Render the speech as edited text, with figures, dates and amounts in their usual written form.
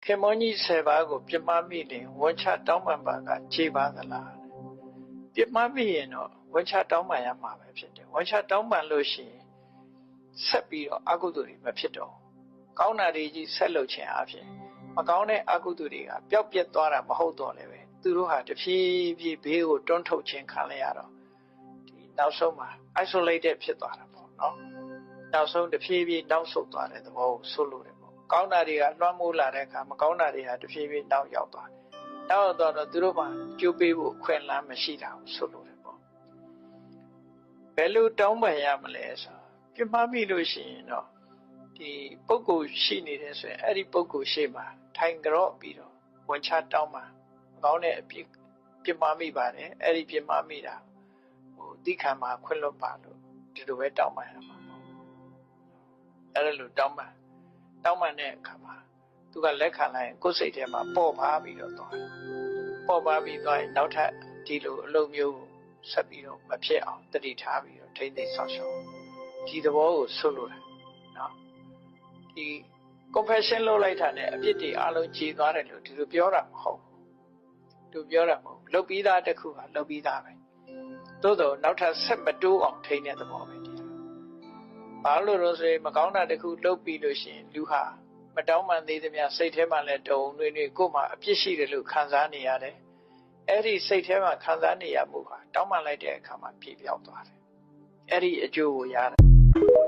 ခင်မွန်ကြီး10ပါးကိုပြမမိရင်ဝန်ချတောင်းပန်ပါကခြေပါသလားပြမမိရင်တော့ဝန်ချတောင်းပန်ရမှာပဲဖြစ်တယ်ဝန်ချတောင်းပန်လို့ရှိရင်ဆက်ပြီးတော့အကုသိုလ်တွေမဖြစ်တော့ကောင်းတာတွေကြီးဆက်လုပ်ခြင်းအပြင်မကောင်းတဲ့အကုသိုလ်တွေကပျောက်ပြက်သွားတာမဟုတ်တော့လည်းပဲသူတို့ဟာတဖြည်းဖြည်းဘေးကိုတွန်းထုတ်ခြင်းခံရတော့ဒီနောက်ဆုံးမှာ isolated ဖြစ်သွားတာပေါ့နော်နောက်ဆုံးတဖြည်းဖြည်းတောက်ဆုတ်သွားတဲ့သဘောကိုဆိုလိုတယ်ပေါ့ကောင်းတာတွေကလွှမ်းမိုးလာတဲ့အခါမကောင်းတာတွေဟာတဖြည်းဖြည်းနောက်ရောက်သွားတယ်နောက်တော့သူတို့မှကြိုးပေးဖို့ခွင့်လန်းမရှိတာကိုဆိုလိုတယ်ပေါ့ဘယ်လိုတောင်းပန်ရမလဲဆိုပြမမိလို့ရှိရင်တော့ဒီပုဂ္ဂိုလ်ရှိနေတယ်ဆိုရင်အဲ့ဒီပုဂ္ဂိုလ်ရှေ့မှာထိုင်ကြော့ပြီးတော့ဝန်ချတောင်းပန်ကောင်းတဲ့အပြစ်ပြမမိပါတယ်အဲ့ဒီပြမမိတာတိခံမှာခွင့်လွတ်ပါလို့ဒီလိုပဲတောင်းပန်ရမှာပေါ့အဲ့လိုတောင်းပန်တဲ့အခါမှာသူကလက်ခံလိုက်ရင်ကိုယ်စိတ်ထဲမှာပေါ့ပါပြီးတော့သွားတယ်ပေါ့ပါပြီးသွားရင်နောက်ထပ်ဒီလိုအလုပ်မျိုးဆက်ပြီးတော့မဖြစ်အောင်တတိထားပြီးတော့ထိမ့်သိမ်းဆောင်ရှောက်ဒီသဘောကိုဆွလို့တယ်နော်ဒီ confession လုပ်လိုက်တာနဲ့အပြစ်တွေအလုံးကြီးသွားတယ်လို့ဒီလိုပြောတာမဟုတ်ဘူးသူပြောတာမဟုတ်လုပ်ပြီးသားတစ်ခုကလုပ်ပြီးသားပဲသို့တော့နောက်ထပ်ဆက်မတိုးအောင်ထိန်းတဲ့သဘောပဲဒီဘာလို့လို့ဆိုရင်မကောင်းတာတစ်ခုလုပ်ပြီးလို့ရှိရင်လူဟာမတောင်းပန်သေးသမျှစိတ်ထဲမှာလည်းတုံတွေကိုယ်မှအပြစ်ရှိတယ်လို့ခံစားနေရတယ်အဲ့ဒီစိတ်ထဲမှာခံစားနေရမှုဟာတောင်းပန်လိုက်တဲ့အခါမှာပြည့်ပြောက်သွားတယ်အဲ့ဒီအကျိုးကိုရတယ်